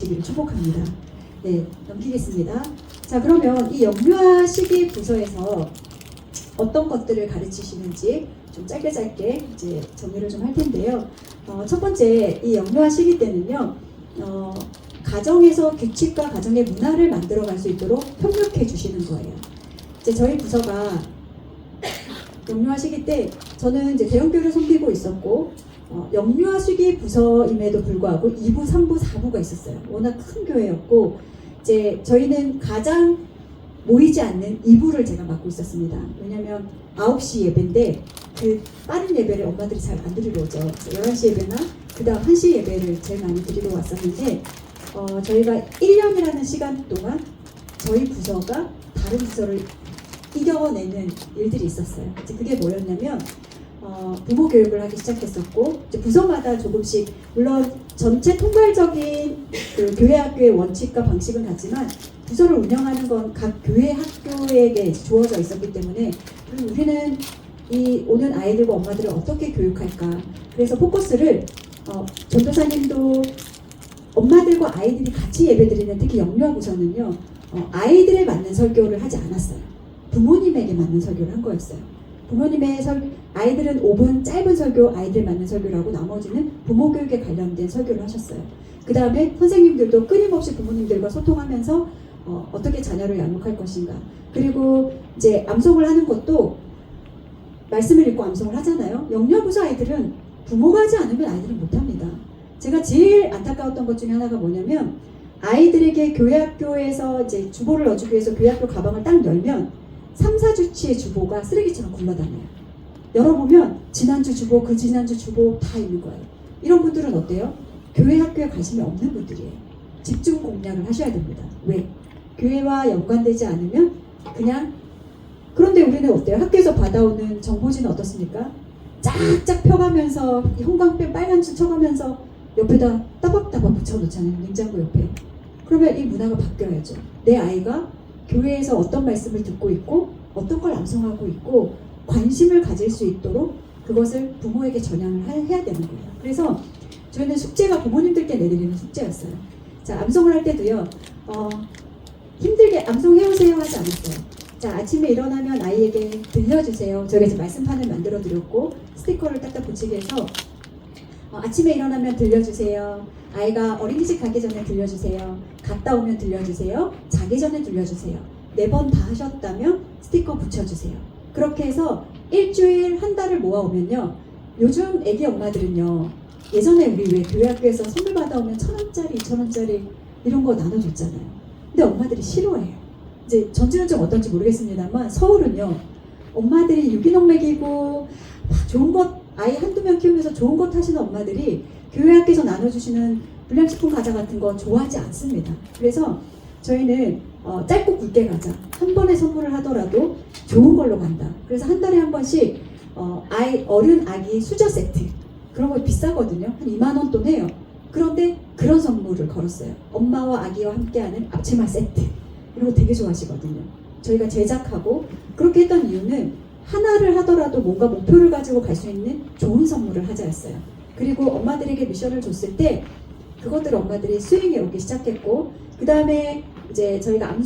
되시기를 축복합니다. 네, 넘기겠습니다. 자, 그러면 이 영유아 시기 부서에서 어떤 것들을 가르치시는지 좀 짧게 이제 정리를 좀 할 텐데요. 첫 번째, 이 영유아 시기 때는요, 가정에서 규칙과 가정의 문화를 만들어갈 수 있도록 협력해 주시는 거예요. 이제 저희 부서가 영유아 시기 때 저는 이제 대형교회를 섬기고 있었고, 영유아 시기 부서임에도 불구하고 2부, 3부, 4부가 있었어요. 워낙 큰 교회였고, 이제 저희는 가장 모이지 않는 2부를 제가 맡고 있었습니다. 왜냐면 9시 예배인데 그 빠른 예배를 엄마들이 잘 안 드리러 오죠. 11시 예배나 그 다음 1시 예배를 제일 많이 드리러 왔었는데 저희가 1년이라는 시간 동안 저희 부서가 다른 부서를 이겨내는 일들이 있었어요. 이제 그게 뭐였냐면 부모 교육을 하기 시작했었고, 이제 부서마다 조금씩, 물론 전체 통괄적인 그 교회 학교의 원칙과 방식은 같지만 부서를 운영하는 건 각 교회 학교에게 주어져 있었기 때문에, 그럼 우리는 이 오는 아이들과 엄마들을 어떻게 교육할까? 그래서 포커스를 전도사님도 엄마들과 아이들이 같이 예배드리는, 특히 영유아 부서는요, 아이들에 맞는 설교를 하지 않았어요. 부모님에게 맞는 설교를 한 거였어요. 부모님의 아이들은 5분 짧은 설교, 아이들 맞는 설교라고 나머지는 부모 교육에 관련된 설교를 하셨어요. 그 다음에 선생님들도 끊임없이 부모님들과 소통하면서 어떻게 자녀를 양육할 것인가. 그리고 이제 암송을 하는 것도 말씀을 읽고 암송을 하잖아요. 영유아부서 아이들은 부모가 하지 않으면 아이들은 못합니다. 제가 제일 안타까웠던 것 중에 하나가 뭐냐면, 아이들에게 교회학교에서 이제 주보를 넣어주기 위해서 교회학교 가방을 딱 열면 3, 4주치의 주보가 쓰레기처럼 굴러다녀요. 열어보면 지난주 주보, 그 지난주 주보 다 있는 거예요. 이런 분들은 어때요? 교회 학교에 관심이 없는 분들이에요. 집중 공략을 하셔야 됩니다. 왜? 교회와 연관되지 않으면 그냥. 그런데 우리는 어때요? 학교에서 받아오는 정보지는 어떻습니까? 쫙쫙 펴가면서 형광펜 빨간 줄 쳐가면서 옆에다 따박따박 붙여놓잖아요. 냉장고 옆에. 그러면 이 문화가 바뀌어야죠. 내 아이가 교회에서 어떤 말씀을 듣고 있고 어떤 걸 암송하고 있고 관심을 가질 수 있도록 그것을 부모에게 전향을 해야 되는 거예요. 그래서 저희는 숙제가 부모님들께 내드리는 숙제였어요. 자, 암송을 할 때도요, 힘들게 암송해오세요 하지 않았어요. 자, 아침에 일어나면 아이에게 들려주세요. 저희가 이제 말씀판을 만들어 드렸고 스티커를 딱딱 붙이게 해서 아침에 일어나면 들려주세요. 아이가 어린이집 가기 전에 들려주세요. 갔다 오면 들려주세요. 자기 전에 들려주세요. 4번 다 하셨다면 스티커 붙여주세요. 그렇게 해서 일주일, 한 달을 모아오면요, 요즘 애기 엄마들은요, 예전에 우리 왜 교회 학교에서 선물 받아오면 1,000원짜리, 2,000원짜리 이런 거 나눠줬잖아요. 근데 엄마들이 싫어해요. 이제 전주는 좀 어떤지 모르겠습니다만 서울은요, 엄마들이 유기농 먹이고 좋은 것, 아이 한두 명 키우면서 좋은 것 하시는 엄마들이 교회 학교에서 나눠주시는 불량식품 과자 같은 거 좋아하지 않습니다. 그래서 저희는 짧고 굵게 가자. 한 번에 선물을 하더라도 좋은 걸로 간다. 그래서 한 달에 한 번씩 어른 아기 수저 세트, 그런 거 비싸거든요. 한 2만 원 돈 해요. 그런데 그런 선물을 걸었어요. 엄마와 아기와 함께하는 앞치마 세트, 이런 거 되게 좋아하시거든요. 저희가 제작하고 그렇게 했던 이유는 하나를 하더라도 뭔가 목표를 가지고 갈 수 있는 좋은 선물을 하자였어요. 그리고 엄마들에게 미션을 줬을 때 그것들을 엄마들이 수행해 오기 시작했고, 그 다음에 이제 저희가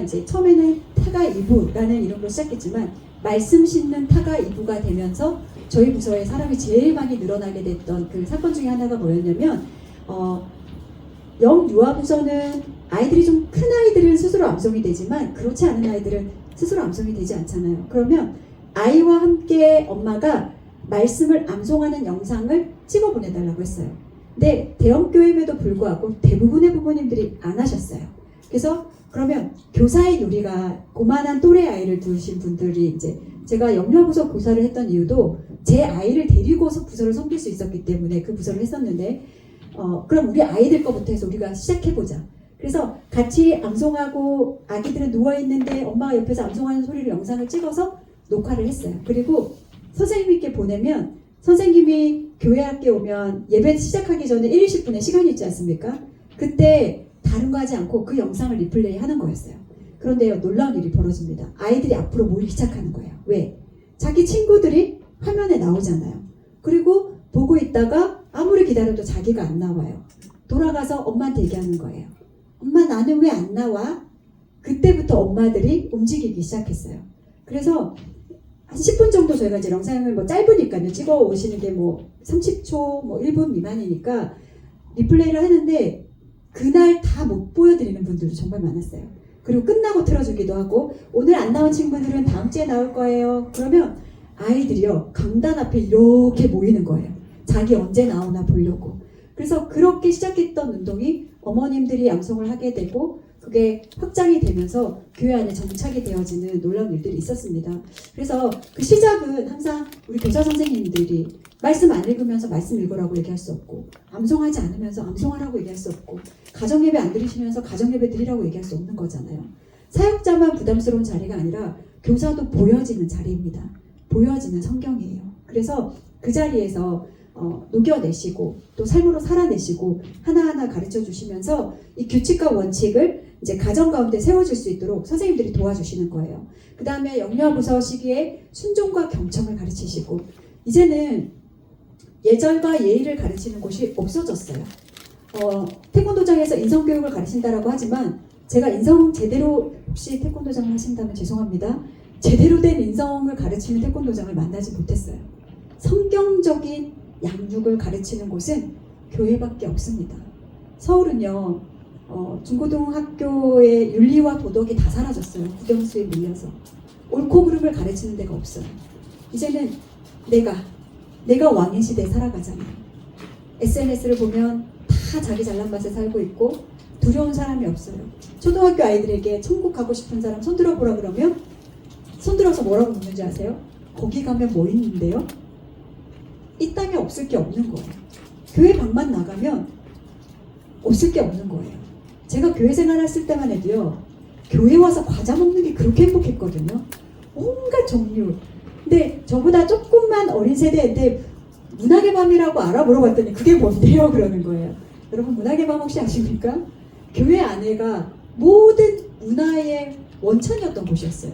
이제 처음에는 타가 2부라는 이름으로 시작했지만 말씀 싣는 타가 2부가 되면서 저희 부서에 사람이 제일 많이 늘어나게 됐던 그 사건 중에 하나가 뭐였냐면, 영유아부서는 아이들이 좀 큰 아이들은 스스로 암송이 되지만 그렇지 않은 아이들은 스스로 암송이 되지 않잖아요. 그러면 아이와 함께 엄마가 말씀을 암송하는 영상을 찍어 보내달라고 했어요. 근데 대형교회임에도 불구하고 대부분의 부모님들이 안 하셨어요. 그래서 그러면 교사의 요리가 고만한 또래 아이를 두신 분들이, 이제 제가 영유아부서 교사를 했던 이유도 제 아이를 데리고서 부서를 섬길 수 있었기 때문에 그 부서를 했었는데, 그럼 우리 아이들 거부터 해서 우리가 시작해보자. 그래서 같이 암송하고 아기들은 누워있는데 엄마가 옆에서 암송하는 소리를 영상을 찍어서 녹화를 했어요. 그리고 선생님께 보내면 선생님이 교회 학교에 오면 예배 시작하기 전에 1, 20분의 시간이 있지 않습니까? 그때 다른 거 하지 않고 그 영상을 리플레이 하는 거였어요. 그런데요, 놀라운 일이 벌어집니다. 아이들이 앞으로 모이기 시작하는 거예요. 왜? 자기 친구들이 화면에 나오잖아요. 그리고 보고 있다가 아무리 기다려도 자기가 안 나와요. 돌아가서 엄마한테 얘기하는 거예요. 엄마 나는 왜 안 나와? 그때부터 엄마들이 움직이기 시작했어요. 그래서 한 10분 정도 저희가 이제 영상을 뭐 짧으니까요. 찍어 오시는 게 뭐 30초, 뭐 1분 미만이니까 리플레이를 하는데 그날 다 못 보여드리는 분들도 정말 많았어요. 그리고 끝나고 틀어주기도 하고 오늘 안 나온 친구들은 다음 주에 나올 거예요. 그러면 아이들이요 강단 앞에 이렇게 모이는 거예요. 자기 언제 나오나 보려고. 그래서 그렇게 시작했던 운동이 어머님들이 양성을 하게 되고 그게 확장이 되면서 교회 안에 정착이 되어지는 놀라운 일들이 있었습니다. 그래서 그 시작은 항상 우리 교사 선생님들이 말씀 안 읽으면서 말씀 읽으라고 얘기할 수 없고 암송하지 않으면서 암송하라고 얘기할 수 없고 가정예배 안 드리시면서 가정예배 드리라고 얘기할 수 없는 거잖아요. 사역자만 부담스러운 자리가 아니라 교사도 보여지는 자리입니다. 보여지는 성경이에요. 그래서 그 자리에서 녹여내시고 또 삶으로 살아내시고 하나하나 가르쳐 주시면서 이 규칙과 원칙을 이제 가정 가운데 세워줄 수 있도록 선생님들이 도와주시는 거예요. 그 다음에 영유아부서 시기에 순종과 경청을 가르치시고 이제는 예절과 예의를 가르치는 곳이 없어졌어요. 태권도장에서 인성교육을 가르친다라고 하지만 제가 인성 제대로 혹시 태권도장을 하신다면 죄송합니다. 제대로 된 인성을 가르치는 태권도장을 만나지 못했어요. 성경적인 양육을 가르치는 곳은 교회밖에 없습니다. 서울은요 중고등학교의 윤리와 도덕이 다 사라졌어요. 국영수에 밀려서 옳고 그름을 가르치는 데가 없어요. 이제는 내가 왕의 시대에 살아가잖아요. SNS를 보면 다 자기 잘난 맛에 살고 있고 두려운 사람이 없어요. 초등학교 아이들에게 천국 가고 싶은 사람 손들어 보라 그러면 손들어서 뭐라고 묻는지 아세요? 거기 가면 뭐 있는데요? 있다면 없을 게 없는 거예요. 교회 방만 나가면 없을 게 없는 거예요. 제가 교회 생활했을 때만 해도요. 교회 와서 과자 먹는 게 그렇게 행복했거든요. 온갖 종류. 근데 저보다 조금만 어린 세대인데 문학의 밤이라고 알아? 물어봤더니 그게 뭔데요? 그러는 거예요. 여러분 문학의 밤 혹시 아십니까? 교회 안에가 모든 문화의 원천이었던 곳이었어요.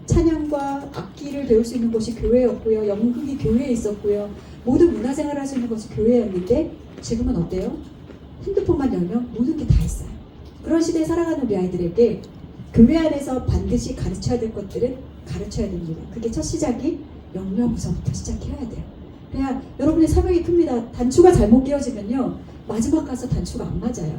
찬양과 악기를 배울 수 있는 곳이 교회였고요. 연극이 교회에 있었고요. 모든 문화생활을 할 수 있는 것이 교회였는데 지금은 어때요? 핸드폰만 열면 모든 게 다 있어요. 그런 시대에 살아가는 우리 아이들에게 교회 안에서 반드시 가르쳐야 될 것들은 가르쳐야 됩니다. 그게 첫 시작이 영유아부서부터 시작해야 돼요. 그래야 여러분의 사명이 큽니다. 단추가 잘못 끼워지면요. 마지막 가서 단추가 안 맞아요.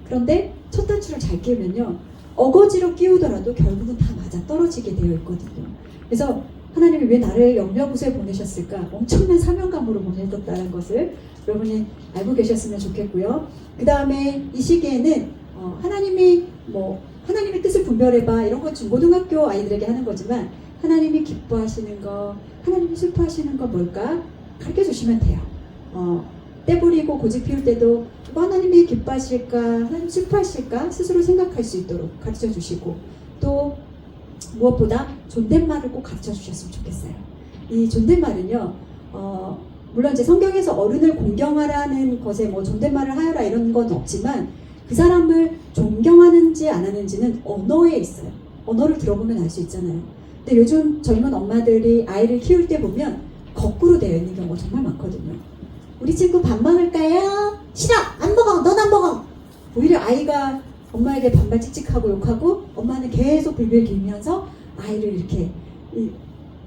그런데 첫 단추를 잘 끼우면요. 어거지로 끼우더라도 결국은 다 맞아 떨어지게 되어 있거든요. 그래서 하나님이 왜 나를 영유아부서에 보내셨을까? 엄청난 사명감으로 보내셨다는 것을 여러분이 알고 계셨으면 좋겠고요. 그 다음에 이 시기에는 하나님의 뜻을 분별해봐 이런 건 중고등학교 아이들에게 하는 거지만 하나님이 기뻐하시는 거, 하나님이 슬퍼하시는 거 뭘까? 가르쳐 주시면 돼요. 때 부리고 고집 피울 때도 뭐 하나님이 기뻐하실까, 하나님 슬퍼하실까 스스로 생각할 수 있도록 가르쳐 주시고 또 무엇보다 존댓말을 꼭 가르쳐 주셨으면 좋겠어요. 이 존댓말은요, 물론 이제 성경에서 어른을 공경하라는 것에 뭐 존댓말을 하여라 이런 건 없지만 그 사람을 존경하는지 안 하는지는 언어에 있어요. 언어를 들어보면 알 수 있잖아요. 근데 요즘 젊은 엄마들이 아이를 키울 때 보면 거꾸로 되어 있는 경우가 정말 많거든요. 우리 친구 밥 먹을까요? 싫어! 안 먹어! 넌 안 먹어! 오히려 아이가 엄마에게 반말 찍찍하고 욕하고 엄마는 계속 빌빌 길면서 아이를 이렇게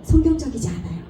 성경적이지 않아요.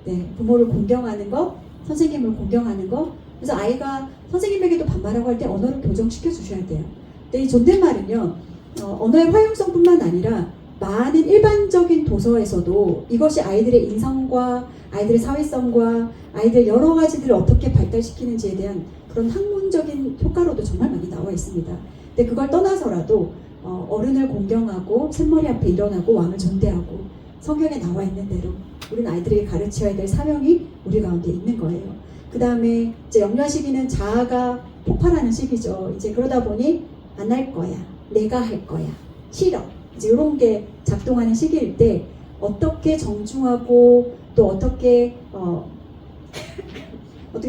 네, 부모를 공경하는 거, 선생님을 공경하는 거. 그래서 아이가 선생님에게도 반말하고 할 때 언어를 교정시켜 주셔야 돼요. 근데 이 존댓말은요, 언어의 활용성뿐만 아니라 많은 일반적인 도서에서도 이것이 아이들의 인성과 아이들의 사회성과 아이들 여러 가지들을 어떻게 발달시키는지에 대한 그런 학문적인 효과로도 정말 많이 나와 있습니다. 근데 그걸 떠나서라도 어른을 공경하고 샘머리 앞에 일어나고 왕을 존대하고 성경에 나와 있는 대로 우리는 아이들에게 가르쳐야 될 사명이 우리 가운데 있는 거예요. 그 다음에 이제 영유아 시기는 자아가 폭발하는 시기죠. 이제 그러다 보니 안 할 거야, 내가 할 거야, 싫어. 이제 이런 게 작동하는 시기일 때 어떻게 정중하고 또 어떻게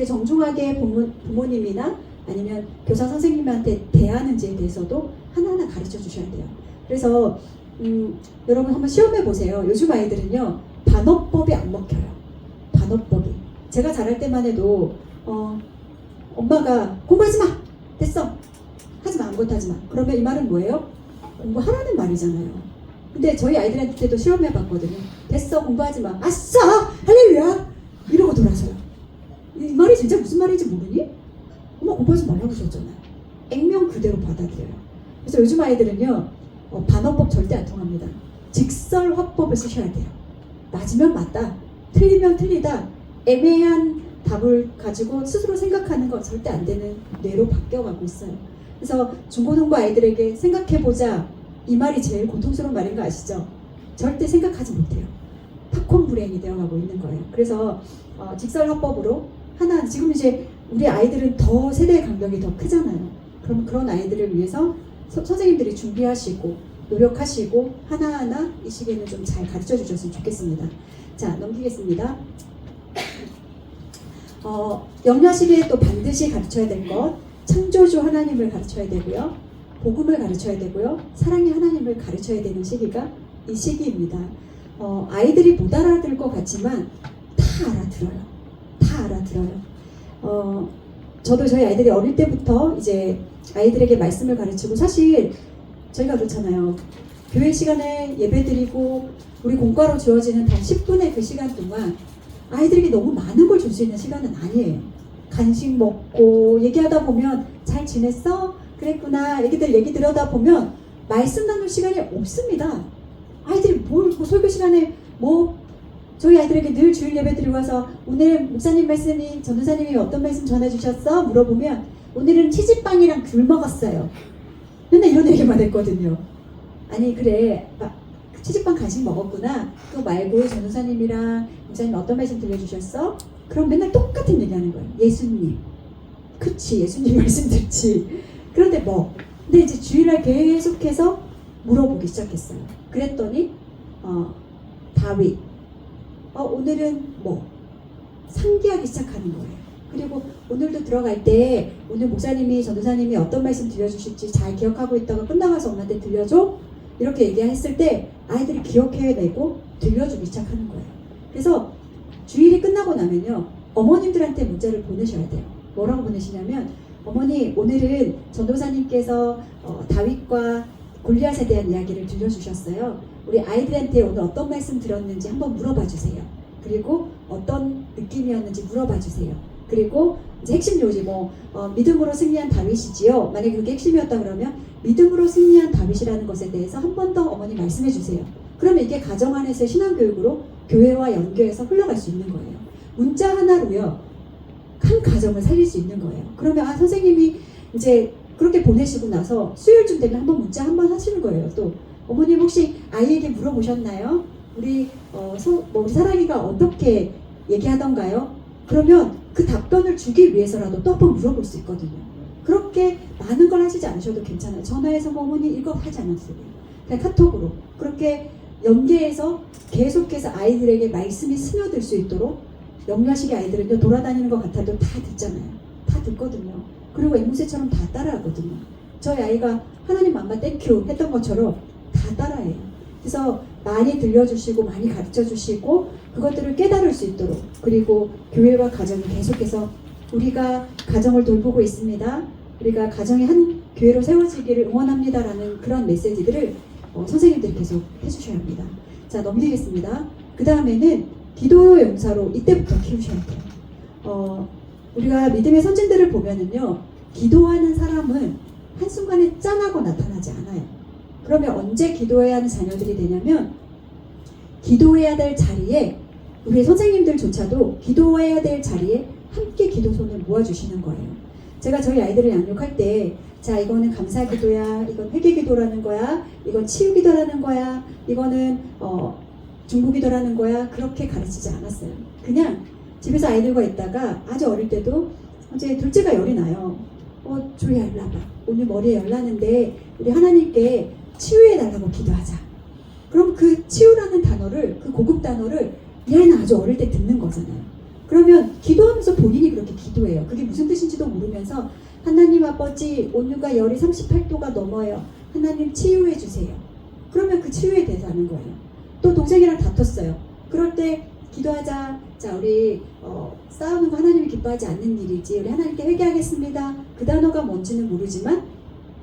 정중하게 부모님이나 아니면 교사 선생님한테 대하는지에 대해서도 하나하나 가르쳐 주셔야 돼요. 그래서 여러분 한번 시험해 보세요. 요즘 아이들은요 반어법이 안 먹혀요. 반어법이. 제가 자랄 때만 해도 엄마가 공부하지 마! 됐어. 하지마. 아무것도 하지마. 그러면 이 말은 뭐예요? 공부하라는 말이잖아요. 근데 저희 아이들한테도 실험해봤거든요. 됐어. 공부하지마. 아싸! 할렐루야! 이러고 돌아서요. 이 말이 진짜 무슨 말인지 모르니? 엄마 공부하지 말라고 하셨잖아요. 액면 그대로 받아들여요. 그래서 요즘 아이들은요, 반어법 절대 안 통합니다. 직설 화법을 쓰셔야 돼요. 맞으면 맞다, 틀리면 틀리다, 애매한 답을 가지고 스스로 생각하는 건 절대 안 되는 뇌로 바뀌어가고 있어요. 그래서 중고등부 아이들에게 생각해보자, 이 말이 제일 고통스러운 말인 거 아시죠? 절대 생각하지 못해요. 팝콘 브레인이 되어가고 있는 거예요. 그래서 직설 화법으로 하나, 지금 이제 우리 아이들은 더 세대 간격이 더 크잖아요. 그럼 그런 아이들을 위해서 선생님들이 준비하시고 노력하시고 하나하나 이 시기에는 좀 잘 가르쳐 주셨으면 좋겠습니다. 자, 넘기겠습니다. 영유아 시기에 또 반드시 가르쳐야 될 것, 창조주 하나님을 가르쳐야 되고요, 복음을 가르쳐야 되고요, 사랑의 하나님을 가르쳐야 되는 시기가 이 시기입니다. 아이들이 못 알아들 것 같지만 다 알아들어요. 다 알아들어요. 저도 저희 아이들이 어릴 때부터 이제 아이들에게 말씀을 가르치고, 사실 저희가 그렇잖아요. 교회 시간에 예배드리고 우리 공과로 주어지는 단 10분의 그 시간 동안 아이들에게 너무 많은 걸 줄 수 있는 시간은 아니에요. 간식 먹고 얘기하다 보면 잘 지냈어? 그랬구나. 애기들 얘기 들어다 보면 말씀 나눌 시간이 없습니다. 아이들이 뭐 설교 시간에 저희 아이들에게 늘 주일 예배 드리고 와서 오늘 목사님 말씀이 전도사님이 어떤 말씀 전해주셨어? 물어보면 오늘은 치즈빵이랑 귤 먹었어요. 맨날 이런 얘기만 했거든요. 아니 그래, 치즈빵 간식 먹었구나. 그거 말고 전도사님이랑 목사님 어떤 말씀 들려주셨어? 그럼 맨날 똑같은 얘기하는 거예요. 예수님. 그치, 예수님 말씀 듣지. 그런데 근데 이제 주일날 계속해서 물어보기 시작했어요. 그랬더니 다윗, 오늘은 상기하기 시작하는 거예요. 그리고 오늘도 들어갈 때 오늘 목사님이 전도사님이 어떤 말씀 들려주실지 잘 기억하고 있다가 끝나가서 엄마한테 들려줘? 이렇게 얘기했을 때 아이들이 기억해내고 들려주기 시작하는 거예요. 그래서 주일이 끝나고 나면요, 어머님들한테 문자를 보내셔야 돼요. 뭐라고 보내시냐면, 어머니 오늘은 전도사님께서 다윗과 골리앗에 대한 이야기를 들려주셨어요. 우리 아이들한테 오늘 어떤 말씀 들었는지 한번 물어봐 주세요. 그리고 어떤 느낌이었는지 물어봐 주세요. 그리고 이제 핵심 요지 믿음으로 승리한 다윗이지요. 만약에 그게 핵심이었다 그러면 믿음으로 승리한 다윗이라는 것에 대해서 한 번 더 어머니 말씀해 주세요. 그러면 이게 가정 안에서의 신앙교육으로 교회와 연계해서 흘러갈 수 있는 거예요. 문자 하나로요, 한 가정을 살릴 수 있는 거예요. 그러면 선생님이 이제 그렇게 보내시고 나서 수요일쯤 되면 한번 문자 한번 하시는 거예요. 또 어머님 혹시 아이에게 물어보셨나요? 우리 우리 사랑이가 어떻게 얘기하던가요? 그러면 그 답변을 주기 위해서라도 또 한번 물어볼 수 있거든요. 그렇게 많은 걸 하시지 않으셔도 괜찮아요. 전화해서 어머니 이거 하지 않았어요. 그냥 카톡으로 그렇게 연계해서 계속해서 아이들에게 말씀이 스며들 수 있도록. 영유아 시기 아이들은요, 돌아다니는 것 같아도 다 듣잖아요. 다 듣거든요. 그리고 앵무새처럼 다 따라하거든요. 저희 아이가 하나님 맘마 땡큐 했던 것처럼 다 따라해요. 그래서 많이 들려주시고 많이 가르쳐주시고 그것들을 깨달을 수 있도록, 그리고 교회와 가정이 계속해서 우리가 가정을 돌보고 있습니다, 우리가 가정이 한 교회로 세워지기를 응원합니다라는 그런 메시지들을 선생님들이 계속 해주셔야 합니다. 자, 넘기겠습니다. 그 다음에는 기도 용사로 이때부터 키우셔야 돼요. 우리가 믿음의 선진들을 보면은요, 기도하는 사람은 한순간에 짠하고 나타나지 않아요. 그러면 언제 기도해야 하는 자녀들이 되냐면, 기도해야 될 자리에, 우리 선생님들조차도 기도해야 될 자리에 함께 기도손을 모아주시는 거예요. 제가 저희 아이들을 양육할 때, 자, 이거는 감사 기도야, 이건 회개 기도라는 거야, 이건 치유 기도라는 거야, 이거는 중보 기도라는 거야, 그렇게 가르치지 않았어요. 그냥 집에서 아이들과 있다가 아주 어릴 때도 이제 둘째가 열이 나요. 조이야 일로 와봐. 오늘 머리에 열 나는데 우리 하나님께 치유해달라고 기도하자. 그럼 그 치유라는 단어를, 그 고급 단어를 이 아이는 아주 어릴 때 듣는 거잖아요. 그러면 기도하면서 본인이 그렇게 기도해요. 그게 무슨 뜻인지도 모르면서 하나님 아버지, 온유가 열이 38도가 넘어요. 하나님 치유해 주세요. 그러면 그 치유에 대해서 하는 거예요. 또 동생이랑 다퉜어요. 그럴 때 기도하자. 자, 우리 싸우는 거 하나님이 기뻐하지 않는 일이지. 우리 하나님께 회개하겠습니다. 그 단어가 뭔지는 모르지만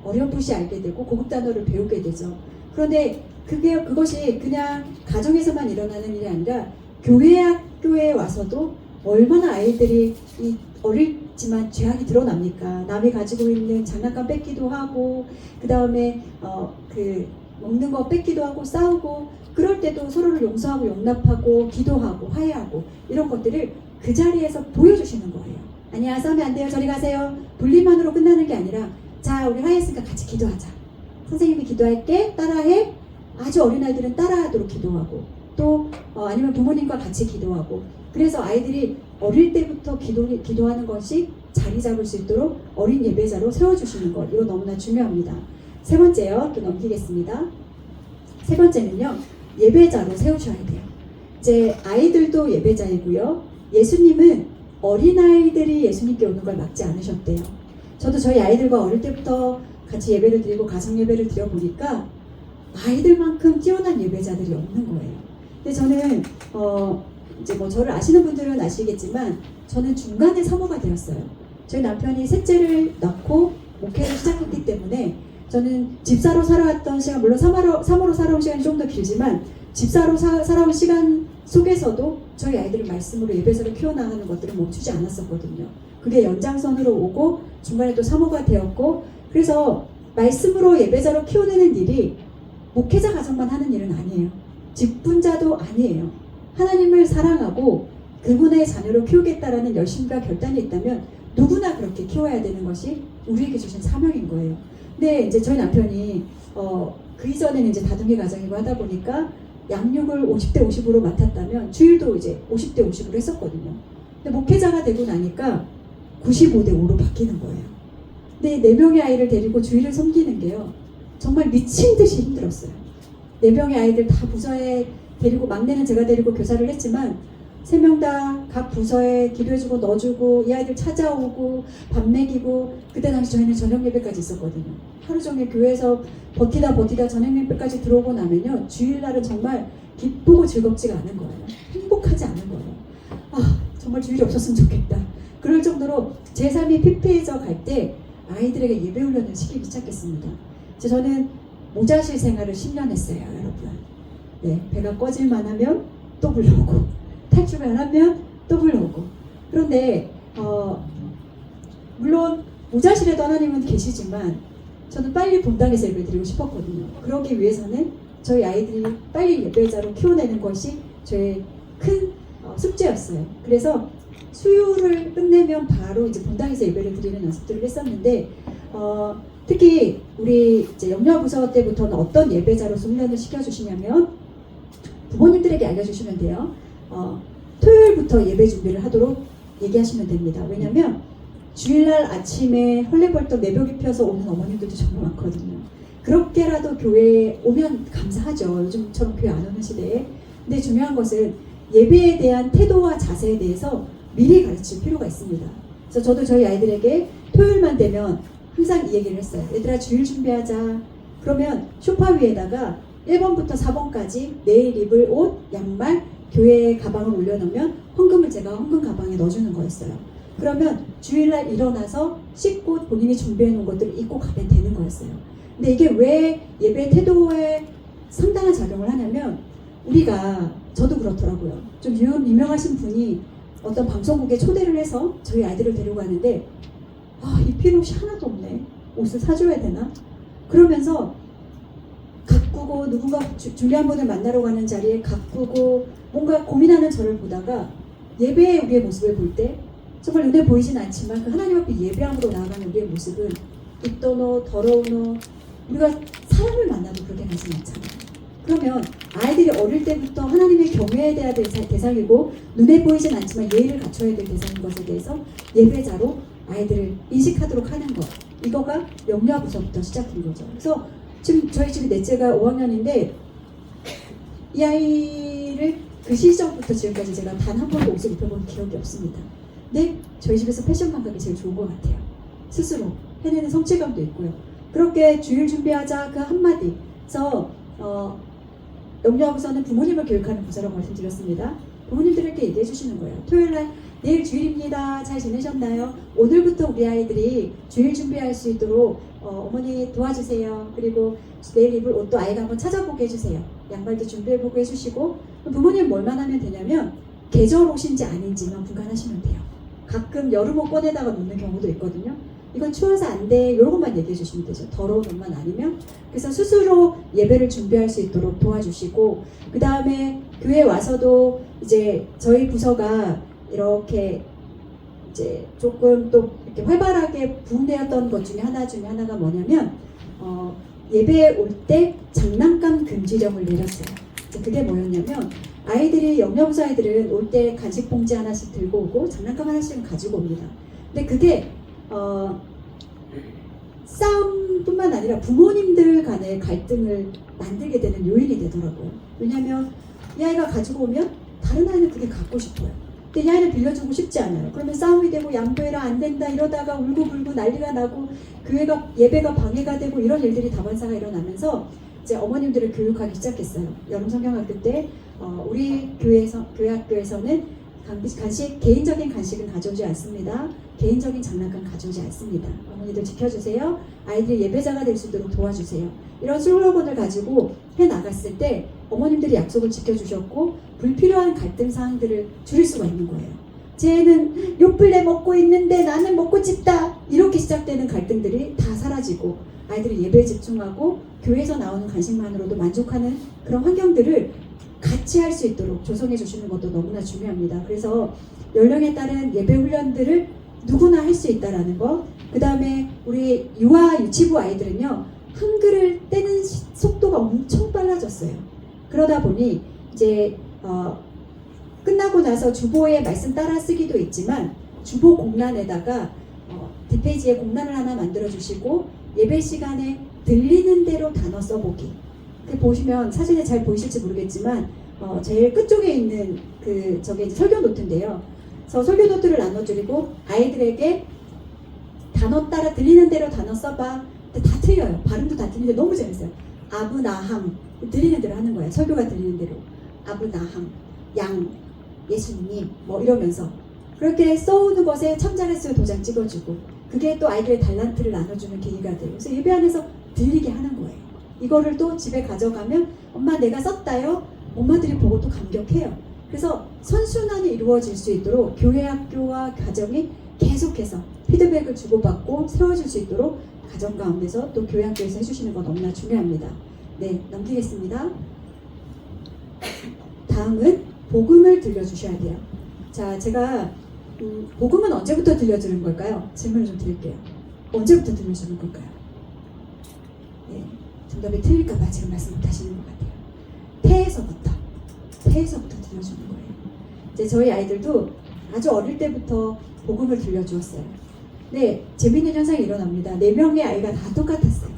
어렴풋이 알게 되고 고급 단어를 배우게 되죠. 그런데 그것이 그냥 가정에서만 일어나는 일이 아니라 교회 학교에 와서도 얼마나 아이들이 어리지만 죄악이 드러납니까? 남이 가지고 있는 장난감 뺏기도 하고, 그 다음에 먹는 거 뺏기도 하고 싸우고, 그럴 때도 서로를 용서하고 용납하고 기도하고 화해하고 이런 것들을 그 자리에서 보여주시는 거예요. 아니야, 싸우면 안 돼요, 저리 가세요. 분리만으로 끝나는 게 아니라, 자, 우리 화해했으니까 같이 기도하자. 선생님이 기도할게, 따라해. 아주 어린 아이들은 따라하도록 기도하고, 또 아니면 부모님과 같이 기도하고. 그래서 아이들이 어릴 때부터 기도하는 것이 자리 잡을 수 있도록 어린 예배자로 세워주시는 것, 이거 너무나 중요합니다. 세 번째요, 또 넘기겠습니다. 세 번째는요, 예배자로 세우셔야 돼요. 이제 아이들도 예배자이고요, 예수님은 어린아이들이 예수님께 오는 걸 막지 않으셨대요. 저도 저희 아이들과 어릴 때부터 같이 예배를 드리고 가정 예배를 드려보니까 아이들만큼 뛰어난 예배자들이 없는 거예요. 근데 저는 이제 뭐 저를 아시는 분들은 아시겠지만 저는 중간에 사모가 되었어요. 저희 남편이 셋째를 낳고 목회를 시작했기 때문에 저는 집사로 살아왔던 시간, 물론 사모로 살아온 시간이 좀 더 길지만 집사로 살아온 시간 속에서도 저희 아이들을 말씀으로 예배자로 키워나가는 것들을 멈추지 않았었거든요. 그게 연장선으로 오고 중간에 또 사모가 되었고, 그래서 말씀으로 예배자로 키워내는 일이 목회자 가정만 하는 일은 아니에요. 직분자도 아니에요. 하나님을 사랑하고 그분의 자녀로 키우겠다라는 열심과 결단이 있다면 누구나 그렇게 키워야 되는 것이 우리에게 주신 사명인 거예요. 근데 이제 저희 남편이 그 이전에는 이제 다둥이 가정이고 하다 보니까 양육을 50대 50으로 맡았다면 주일도 이제 50대 50으로 했었거든요. 근데 목회자가 되고 나니까 95대 5로 바뀌는 거예요. 근데 4명의 아이를 데리고 주일을 섬기는 게요, 정말 미친 듯이 힘들었어요. 4명의 아이들 다 부서에 데리고, 막내는 제가 데리고 교사를 했지만 3명 다 각 부서에 기도해주고 넣어주고 이 아이들 찾아오고 밥 먹이고, 그때 당시 저희는 저녁 예배까지 있었거든요. 하루 종일 교회에서 버티다 저녁 예배까지 들어오고 나면요, 주일날은 정말 기쁘고 즐겁지가 않은 거예요. 행복하지 않은 거예요. 아, 정말 주일이 없었으면 좋겠다. 그럴 정도로 제 삶이 피폐해져 갈 때 아이들에게 예배 훈련을 시키기 시작했습니다. 저는 모자실 생활을 10년 했어요, 여러분. 네, 배가 꺼질만 하면 또 불러오고, 탈출만 하면 또 불러오고. 그런데 물론 모자실에도 하나님은 계시지만 저는 빨리 본당에서 예배 드리고 싶었거든요. 그러기 위해서는 저희 아이들이 빨리 예배자로 키워내는 것이 저의 큰 숙제였어요. 그래서 수요를 끝내면 바로 이제 본당에서 예배를 드리는 연습들을 했었는데, 특히 우리 이제 영유아부서 때부터는 어떤 예배자로서 훈련을 시켜주시냐면 부모님들에게 알려주시면 돼요. 토요일부터 예배 준비를 하도록 얘기하시면 됩니다. 왜냐면 주일날 아침에 헐레벌떡 내복 입혀서 오는 어머님들도 정말 많거든요. 그렇게라도 교회에 오면 감사하죠. 요즘처럼 교회 안 오는 시대에. 근데 중요한 것은 예배에 대한 태도와 자세에 대해서 미리 가르칠 필요가 있습니다. 그래서 저도 저희 아이들에게 토요일만 되면 항상 이 얘기를 했어요. 얘들아, 주일 준비하자. 그러면 소파 위에다가 1번부터 4번까지 내일 입을 옷, 양말, 교회 가방을 올려놓으면 헌금을 제가 헌금 가방에 넣어주는 거였어요. 그러면 주일날 일어나서 씻고 본인이 준비해 놓은 것들을 입고 가면 되는 거였어요. 근데 이게 왜 예배 태도에 상당한 작용을 하냐면, 우리가, 저도 그렇더라고요. 좀 유명하신 분이 어떤 방송국에 초대를 해서 저희 아이들을 데리고 가는데, 입힐 옷이 하나도 없네. 옷을 사줘야 되나? 그러면서 가꾸고, 누군가 중요한 분을 만나러 가는 자리에 가꾸고 뭔가 고민하는 저를 보다가 예배의 우리의 모습을 볼 때 정말 눈에 보이진 않지만 그 하나님 앞에 예배함으로 나아가는 우리의 모습은 입던 옷, 더러운 옷, 우리가 사람을 만나도 그렇게 가진 않잖아요. 그러면 아이들이 어릴 때부터 하나님의 경외에 대한 대상이고 눈에 보이진 않지만 예의를 갖춰야 될 대상인 것에 대해서 예배자로 아이들을 인식하도록 하는 것, 이거가 영유아부서부터 시작된 거죠. 그래서 지금 저희 집이 넷째가 5학년인데 이 아이를 그 시점부터 지금까지 제가 단 한 번도 옷을 입혀본 기억이 없습니다. 근데 저희 집에서 패션 감각이 제일 좋은 것 같아요. 스스로 해내는 성취감도 있고요. 그렇게 주일 준비하자 그 한마디에서 영유아부서는 부모님을 교육하는 부서라고 말씀드렸습니다. 부모님들에게 얘기해 주시는 거예요. 토요일날 내일 주일입니다. 잘 지내셨나요? 오늘부터 우리 아이들이 주일 준비할 수 있도록 어머니 도와주세요. 그리고 내일 입을 옷도 아이가 한번 찾아보게 해주세요. 양말도 준비해보고 해주시고, 부모님 뭘만 하면 되냐면 계절 옷인지 아닌지만 분간하시면 돼요. 가끔 여름옷 꺼내다가 놓는 경우도 있거든요. 이건 추워서 안 돼. 이런 것만 얘기해 주시면 되죠. 더러운 옷만 아니면. 그래서 스스로 예배를 준비할 수 있도록 도와주시고, 그 다음에 교회 와서도 이제 저희 부서가 이렇게 이제 조금 또 이렇게 활발하게 부흥되었던 것 중에 하나가 뭐냐면 예배에 올 때 장난감 금지령을 내렸어요. 그게 뭐였냐면 아이들이 영영사 아이들은 올 때 간식 봉지 하나씩 들고 오고 장난감 하나씩은 가지고 옵니다. 근데 그게 싸움뿐만 아니라 부모님들 간의 갈등을 만들게 되는 요인이 되더라고요. 왜냐하면 이 아이가 가지고 오면 다른 아이는 그게 갖고 싶어요. 근데 이 아이는 빌려주고 싶지 않아요. 그러면 싸움이 되고 양보해라 안 된다 이러다가 울고불고 난리가 나고 예배가 방해가 되고 이런 일들이 다반사가 일어나면서 이제 어머님들을 교육하기 시작했어요. 여름 성경학교 때 우리 교회 학교에서는 개인적인 간식은 가져오지 않습니다. 개인적인 장난감 가져오지 않습니다. 어머니들 지켜주세요. 아이들이 예배자가 될 수 있도록 도와주세요. 이런 슬로건을 가지고 해나갔을 때 어머님들이 약속을 지켜주셨고 불필요한 갈등 사항들을 줄일 수가 있는 거예요. 쟤는 요플레 먹고 있는데 나는 먹고 싶다. 이렇게 시작되는 갈등들이 다 사라지고 아이들이 예배에 집중하고 교회에서 나오는 간식만으로도 만족하는 그런 환경들을 같이 할 수 있도록 조성해 주시는 것도 너무나 중요합니다. 그래서 연령에 따른 예배 훈련들을 누구나 할 수 있다라는 거. 그 다음에 우리 유아 유치부 아이들은요 한글을 떼는 속도가 엄청 빨라졌어요. 그러다 보니 이제 끝나고 나서 주보에 말씀 따라 쓰기도 있지만 주보 공란에다가 뒷페이지에 공란을 하나 만들어 주시고 예배 시간에 들리는 대로 단어 써보기. 보시면 사진에 잘 보이실지 모르겠지만 제일 끝쪽에 있는 저게 설교 노트인데요. 그래서 설교 노트를 나눠드리고 아이들에게 단어 따라 들리는 대로 단어 써봐. 근데 다 틀려요. 발음도 다 틀리는데 너무 재밌어요. 아브나함 들리는 대로 하는 거예요. 설교가 들리는 대로 아브나함, 양, 예수님 뭐 이러면서 그렇게 써오는 것에 참 잘했어요 도장 찍어주고 그게 또 아이들의 달란트를 나눠주는 계기가 돼요. 그래서 예배 안에서 들리게 하는 거예요. 이거를 또 집에 가져가면 엄마 내가 썼다요. 엄마들이 보고 또 감격해요. 그래서 선순환이 이루어질 수 있도록 교회 학교와 가정이 계속해서 피드백을 주고받고 세워질 수 있도록 가정 가운데서 또 교회 학교에서 해주시는 건 너무나 중요합니다. 네, 넘기겠습니다. 다음은 복음을 들려주셔야 돼요. 자, 제가 복음은 언제부터 들려주는 걸까요? 질문을 좀 드릴게요. 언제부터 들려주는 걸까요? 네, 정답이 틀릴까봐 지금 말씀 못 하시는 것 같아요. 태에서부터 들려주는 거예요. 이제 저희 아이들도 아주 어릴 때부터 복음을 들려주었어요. 네, 재밌는 현상이 일어납니다. 4명의 아이가 다 똑같았어요.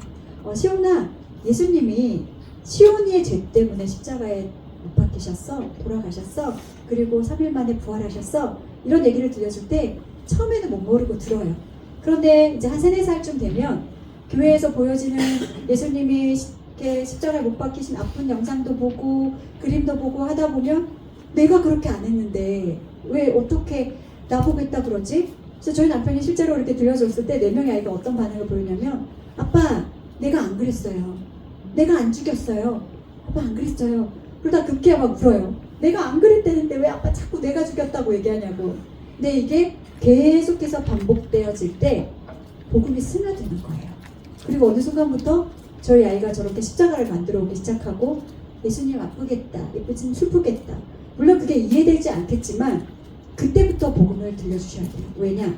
시온아, 예수님이 시온이의 죄 때문에 십자가에 못 박히셨어, 돌아가셨어, 그리고 3일 만에 부활하셨어. 이런 얘기를 들려줄 때 처음에는 못 모르고 들어요. 그런데 이제 한 3, 4살쯤 되면 교회에서 보여지는 예수님이 이렇게 십자가에 못 박히신 아픈 영상도 보고 그림도 보고 하다 보면 내가 그렇게 안 했는데 왜 어떻게 나보고 했다 그러지? 그래서 저희 남편이 실제로 이렇게 들려줬을 때 4명의 아이가 어떤 반응을 보이냐면 아빠 내가 안 그랬어요. 내가 안 죽였어요. 아빠 안 그랬어요. 그러다 급기야 막 울어요. 내가 안 그랬다는데 왜 아빠 자꾸 내가 죽였다고 얘기하냐고. 근데 이게 계속해서 반복되어질 때 복음이 스며드는 거예요. 그리고 어느 순간부터 저희 아이가 저렇게 십자가를 만들어 오기 시작하고 예수님 아프겠다, 예쁘지만 슬프겠다. 물론 그게 이해되지 않겠지만 그때부터 복음을 들려주셔야 돼요. 왜냐?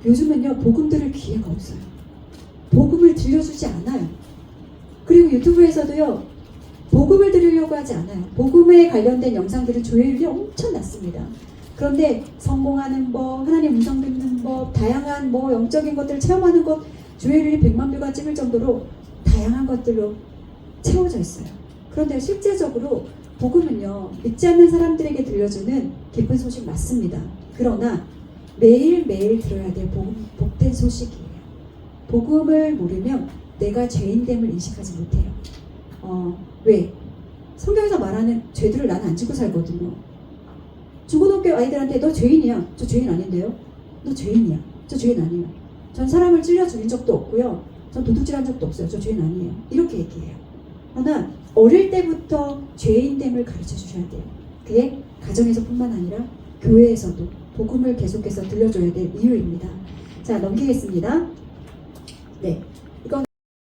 요즘은요 복음 들을 기회가 없어요. 복음을 들려주지 않아요. 그리고 유튜브에서도요 복음을 들으려고 하지 않아요. 복음에 관련된 영상들은 조회율이 엄청 낮습니다. 그런데 성공하는 법, 하나님 음성 듣는 법, 다양한 영적인 것들을 체험하는 것 조회율이 100만 뷰가 찍을 정도로 다양한 것들로 채워져 있어요. 그런데 실제적으로 복음은요 믿지 않는 사람들에게 들려주는 기쁜 소식 맞습니다. 그러나 매일매일 들어야 될 복된 소식이에요. 복음을 모르면 내가 죄인됨을 인식하지 못해요. 왜? 성경에서 말하는 죄들을 나는 안 지고 살거든요. 중고등학교 아이들한테 너 죄인이야. 저 죄인 아닌데요. 너 죄인이야. 저 죄인 아니에요. 전 사람을 찔러 죽인 적도 없고요. 전 도둑질한 적도 없어요. 저 죄인 아니에요. 이렇게 얘기해요. 그러나 어릴 때부터 죄인됨을 가르쳐 주셔야 돼요. 그게 가정에서뿐만 아니라 교회에서도 복음을 계속해서 들려줘야 될 이유입니다. 자, 넘기겠습니다. 네.